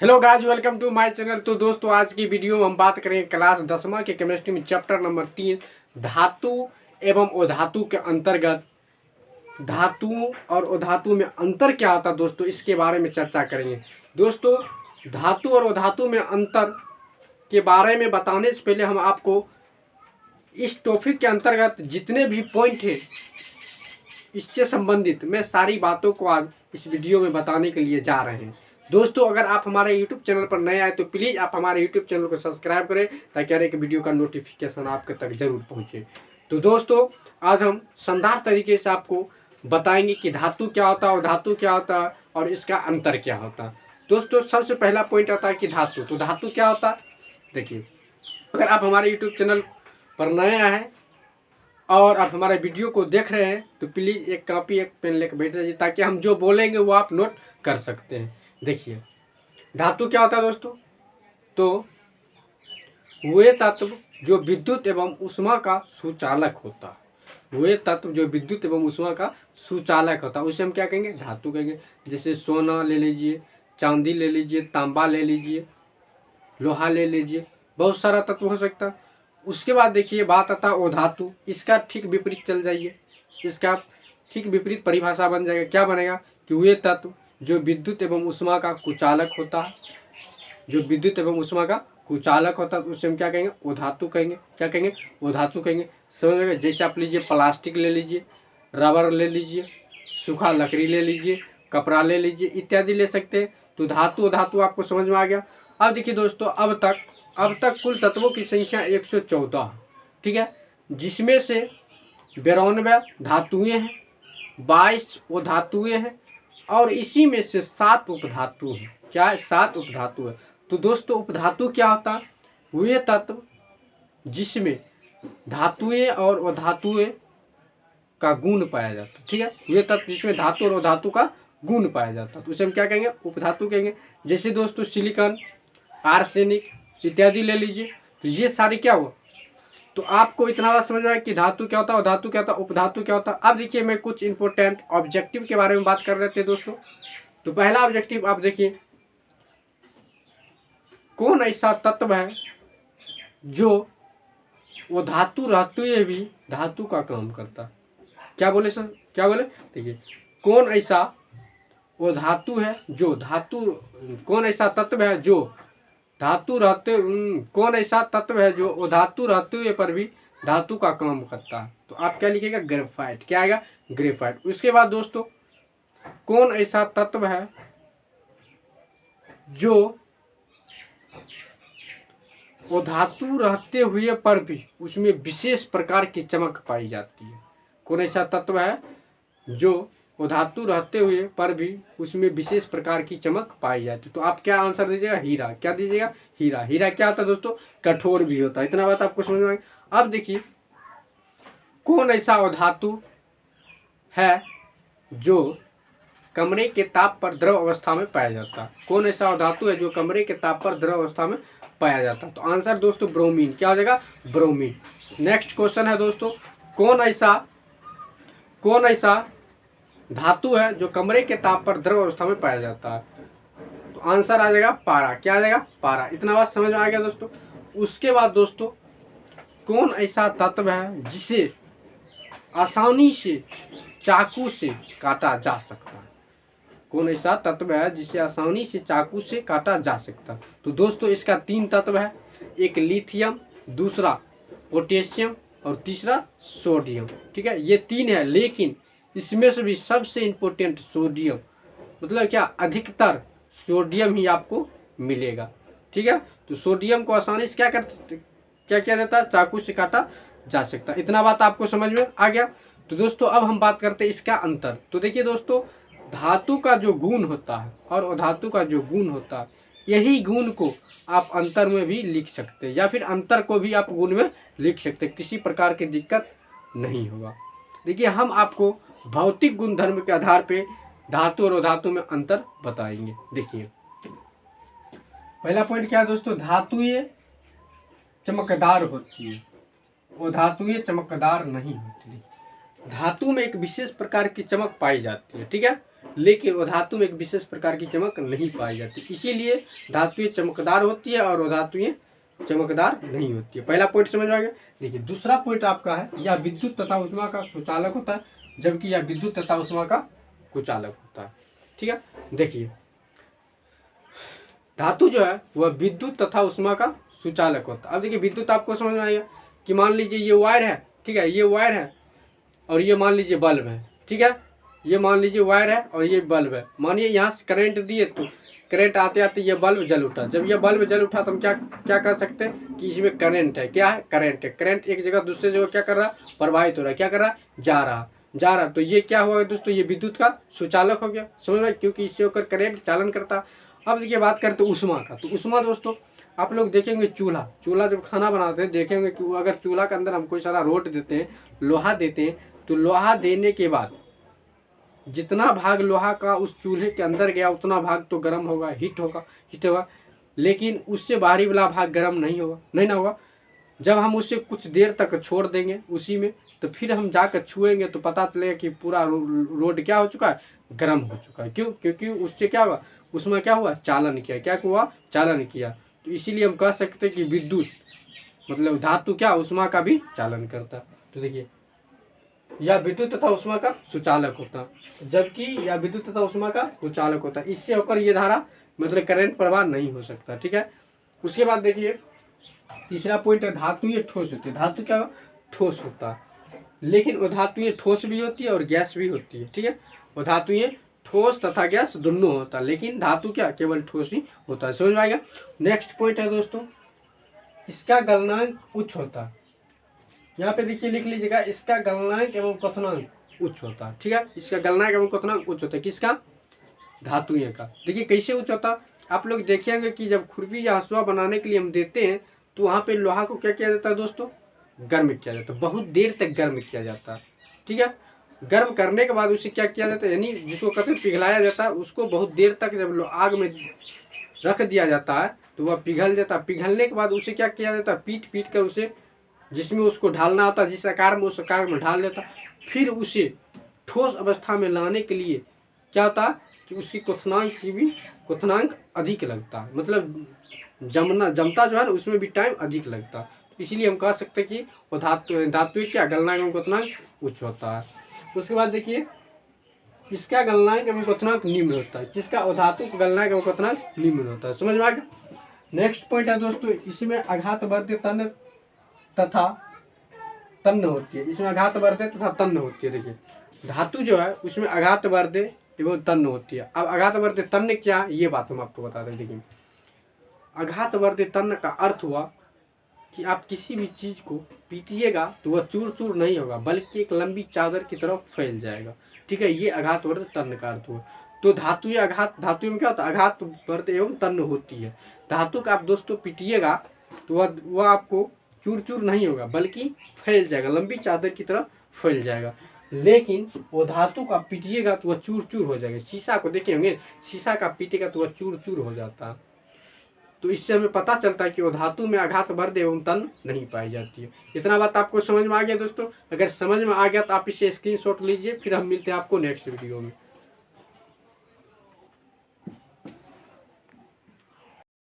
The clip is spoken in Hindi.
Hello guys, welcome to my channel. तो दोस्तों, आज की वीडियो में हम बात करेंगे क्लास 10वां के केमिस्ट्री में चैप्टर नंबर 3 धातु एवं अधातु के अंतर्गत धातुओं और अधातु में अंतर क्या होता है दोस्तों, इसके बारे में चर्चा करेंगे। दोस्तों, धातु और अधातु में अंतर के बारे में बताने से पहले हम आपको इस टॉपिक के अंतर्गत जितने भी पॉइंट है इससे संबंधित मैं सारी बातों को आज इस वीडियो में बताने के लिए जा रहे हैं। दोस्तों, अगर आप हमारे YouTube चैनल पर नए आए तो प्लीज़ आप हमारे YouTube चैनल को सब्सक्राइब करें ताकि हर एक वीडियो का नोटिफिकेशन आपके तक जरूर पहुंचे। तो दोस्तों, आज हम शानदार तरीके से आपको बताएंगे कि धातु क्या होता है और धातु क्या होता है और इसका अंतर क्या होता है। दोस्तों, सबसे पहला पॉइंट आता है कि धातु। तो धातु क्या होता है, देखिए, अगर आप हमारे यूट्यूब चैनल पर नए हैं और आप हमारे वीडियो को देख रहे हैं तो प्लीज़ एक कॉपी एक पेन लेकर बैठ जाइए ताकि हम जो बोलेंगे वो आप नोट कर सकते हैं। देखिए, धातु क्या होता है दोस्तों, तो वे तत्व जो विद्युत एवं ऊष्मा का सुचालक होता है, वे तत्व जो विद्युत एवं ऊष्मा का सुचालक होता है उसे हम क्या कहेंगे, धातु कहेंगे। जैसे सोना ले लीजिए, चांदी ले लीजिए, तांबा ले लीजिए, लोहा ले लीजिए, बहुत सारा तत्व हो सकता है। उसके बाद देखिए बात आता है अधातु। इसका ठीक विपरीत चल जाइए, इसका ठीक विपरीत परिभाषा बन जाएगा। क्या बनेगा कि वे तत्व जो विद्युत एवं ऊष्मा का कुचालक होता है, जो विद्युत एवं ऊष्मा का कुचालक होता है तो उसे हम क्या कहेंगे, अधातु कहेंगे। क्या कहेंगे, अधातु कहेंगे। समझ में? जैसे आप लीजिए प्लास्टिक ले लीजिए, रबर ले लीजिए, सूखा लकड़ी ले लीजिए, कपड़ा ले लीजिए, इत्यादि ले सकते हैं। तो धातु अधातु आपको समझ में आ गया। अब देखिए दोस्तों, अब तक कुल तत्वों की संख्या 114, ठीक है, जिसमें से 92 धातुएं हैं, 22 अधातुएं हैं और इसी में से 7 उपधातु हैं। क्या है, 7 उपधातु है। तो दोस्तों, उपधातु क्या होता है, वे तत्व जिसमें धातुएं और अधातुएं का गुण पाया जाता है। ठीक है, वे तत्व जिसमें धातु और अधातु का गुण पाया जाता है तो उसे हम क्या कहेंगे, उपधातु कहेंगे। जैसे दोस्तों सिलिकॉन, आर्सेनिक इत्यादि ले लीजिए। तो ये सारी क्या हुआ, तो आपको इतना बात समझ में आया कि धातु क्या होता है, धातु क्या होता है, उपधातु क्या होता है। अब देखिए, मैं कुछ इंपॉर्टेंट ऑब्जेक्टिव के बारे में बात कर रहे थे दोस्तों। तो पहला ऑब्जेक्टिव आप देखिए, कौन ऐसा तत्व है जो वो धातु रहते हुए भी धातु का काम करता है। क्या बोले सर, क्या बोले, देखिए, कौन ऐसा वो धातु है जो धातु, कौन ऐसा तत्व है जो धातु रहते, कौन ऐसा तत्व है जो वो धातु रहते हुए पर भी धातु का काम करता है। तो आप क्या लिखिएगा, ग्रेफाइट। क्या आएगा, ग्रेफाइट। उसके बाद दोस्तों, कौन ऐसा तत्व है जो वो धातु रहते हुए पर भी उसमें विशेष प्रकार की चमक पाई जाती है। कौन ऐसा तत्व है जो वो धातु रहते हुए पर भी उसमें विशेष प्रकार की चमक पाई जाती है। तो आप क्या आंसर दीजिएगा, हीरा। क्या दीजिएगा, हीरा। हीरा क्या होता है दोस्तों, कठोर भी होता है। इतना बात आपको समझ में आएगा। अब देखिए, कौन ऐसा वो धातु है जो कमरे के ताप पर द्रव अवस्था में पाया जाता है। कौन ऐसा धातु है जो कमरे के ताप पर द्रव अवस्था में पाया जाता है। तो आंसर दोस्तों ब्रोमीन। क्या हो जाएगा, ब्रोमीन। नेक्स्ट क्वेश्चन है दोस्तों, कौन ऐसा धातु है जो कमरे के ताप पर द्रव अवस्था में पाया जाता है। तो आंसर आ जाएगा पारा। क्या आ जाएगा, पारा। इतना बात समझ में आ गया दोस्तों। उसके बाद दोस्तों, कौन ऐसा तत्व है जिसे आसानी से चाकू से काटा जा सकता है। कौन ऐसा तत्व है जिसे आसानी से चाकू से काटा जा सकता है। तो दोस्तों, इसका 3 तत्व है, एक लिथियम, दूसरा पोटेशियम और तीसरा सोडियम। ठीक है, ये 3 है, लेकिन इसमें से भी सबसे इम्पोर्टेंट सोडियम, मतलब क्या, अधिकतर सोडियम ही आपको मिलेगा। ठीक है, तो सोडियम को आसानी से क्या किया जाता है, चाकू से काटा जा सकता है। इतना बात आपको समझ में आ गया। तो दोस्तों, अब हम बात करते हैं इसका अंतर। तो देखिए दोस्तों, धातु का जो गुण होता है और अधातु का जो गुण होता है, यही गुण को आप अंतर में भी लिख सकते हैं या फिर अंतर को भी आप गुण में लिख सकते हैं, किसी प्रकार की दिक्कत नहीं होगा। देखिए, हम आपको भौतिक गुणधर्म के आधार पे धातु और अधातु में अंतर बताएंगे। देखिए, पहला पॉइंट क्या है दोस्तों, धातुएं चमकदार होती है, अधातुएं चमकदार नहीं होती। धातु में एक विशेष प्रकार की चमक पाई जाती है। ठीक है, लेकिन वो धातु में एक विशेष प्रकार की चमक नहीं पाई जाती, इसीलिए धातुएं चमकदार होती है और वो धातुएं चमकदार नहीं होती है। पहला पॉइंट समझ में आ गया। देखिए दूसरा पॉइंट आपका है, यह विद्युत तथा उष्मा का सुचालक होता है, जबकि यह विद्युत तथा उष्मा का कुचालक होता है। ठीक है, देखिए धातु जो है वह विद्युत तथा उष्मा का सुचालक होता है। अब देखिए विद्युत आपको समझ में आएगा कि मान लीजिए ये वायर है, ठीक है, ये वायर है और ये मान लीजिए बल्ब है, ठीक है, ये मान लीजिए वायर है और ये बल्ब है। मानिए यहाँ से करंट दिए तो करंट आते आते ये बल्ब जल उठा। जब ये बल्ब जल उठा तो हम क्या क्या कर सकते हैं कि इसमें करंट है। क्या है? करंट है। करंट एक जगह दूसरे जगह क्या कर रहा है? प्रवाहित हो रहा है। क्या कर रहा है? जा रहा। तो ये क्या हुआ दोस्तों? ये विद्युत का सुचालक हो गया, समझ में, क्योंकि इससे होकर करंट चालन करता। अब देखिए बात करते हैं उष्मा का। तो उष्मा दोस्तों आप लोग देखेंगे चूल्हा जब खाना बनाते हैं देखेंगे कि अगर चूल्हा के अंदर हम कोई सारा रोट देते हैं, लोहा देते हैं, तो लोहा देने के बाद जितना भाग लोहा का उस चूल्हे के अंदर गया उतना भाग तो गर्म होगा, हीट होगा, लेकिन उससे बाहरी वाला भाग गर्म नहीं होगा, नहीं ना होगा। जब हम उसे कुछ देर तक छोड़ देंगे उसी में, तो फिर हम जाकर छुएंगे तो पता चलेगा कि पूरा रोड क्या हो चुका है? गर्म हो चुका है। क्यों? क्योंकि उससे क्या हुआ? उसमें क्या हुआ? चालन किया। क्या हुआ? चालन किया। तो इसीलिए हम कह सकते हैं कि विद्युत मतलब धातु क्या उष्मा का भी चालन करता है। तो देखिए यह विद्युत तथा उष्मा का सुचालक होता है, जबकि यह विद्युत तथा उष्मा का कुचालक होता है। इससे होकर ये धारा मतलब करंट प्रवाह नहीं हो सकता। ठीक है, उसके बाद देखिए तीसरा पॉइंट है धातुएं ठोस होती है। धातु क्या ठोस होता है, लेकिन वो धातुएं ठोस भी होती है और गैस भी होती है। ठीक है, वो धातुएं ठोस तथा गैस दोनों होता है, लेकिन धातु क्या केवल ठोस ही होता है। समझ में आएगा। नेक्स्ट पॉइंट है दोस्तों, इसका गलनांक उच्च होता है। यहाँ पे देखिए लिख लीजिएगा, इसका गलनांक एवं क्वथनांक उच्च होता है। ठीक है, इसका गलनांक एवं क्वथनांक उच्च होता है। किसका? धातुएं का। देखिए कैसे उच्च होता है, आप लोग देखेंगे कि जब खुरपी या हंसुआ बनाने के लिए हम देते हैं तो वहाँ पे लोहा को क्या किया जाता है दोस्तों? गर्म किया जाता है, बहुत देर तक गर्म किया जाता है। ठीक है, गर्म करने के बाद उसे क्या किया जाता है, यानी जिसको कहते हैं पिघलाया जाता है, उसको बहुत देर तक जब आग में रख दिया जाता है तो वह पिघल जाता है। पिघलने के बाद उसे क्या किया जाता है? पीट कर उसे जिसमें उसको ढालना होता है, जिस आकार में उस आकार में ढाल देता। फिर उसे ठोस अवस्था में लाने के लिए क्या होता कि उसकी क्वथनांक अधिक लगता है, मतलब जमता जो है ना उसमें भी टाइम अधिक लगता है। तो इसीलिए हम कह सकते हैं कि वो धातु क्या गलनांक एवं क्वथनांक उच्च होता है। उसके बाद देखिए इसका गलनांक एवं क्वथनांक निम्न होता है। किसका? धातु का गलनांक एवं क्वथनांक निम्न होता है। समझ में आ गया। नेक्स्ट पॉइंट है दोस्तों, इसमें आघातवर्ती तन्य तथा तन्य होती है। इसमें आघातवर्ती तथा तन्य होती है। देखिए धातु जो है उसमें आघातवर्ती एवं तन्य होती है। अब आघातवर्ती तन्य क्या है ये बात हम आपको बता दें। देखिए आघातवर्ती तन्य का अर्थ हुआ कि आप किसी भी चीज को पीटिएगा तो वह चूर चूर नहीं होगा, बल्कि एक लंबी चादर की तरफ फैल जाएगा। ठीक है, ये आघातवर्ती तन्य का अर्थ हुआ। तो धातु में क्या होता है? आघातवर्ती एवं तन्य होती है। धातु का आप दोस्तों पीटिएगा तो वह आपको चूर चूर नहीं होगा, बल्कि फैल जाएगा, लंबी चादर की तरह फैल जाएगा। लेकिन वो धातु का पीटिएगा तो वह चूर चूर हो जाएगा। शीशा को देखे होंगे, शीशा का पीटेगा तो वह चूर चूर हो जाता है। तो इससे हमें पता चलता है कि वो धातु में आघातवर्ती एवं तन्य नहीं पाई जाती है। इतना बात आपको समझ में आ गया दोस्तों? अगर समझ में आ गया तो आप इसे स्क्रीनशॉट लीजिए। फिर हम मिलते हैं आपको नेक्स्ट वीडियो में।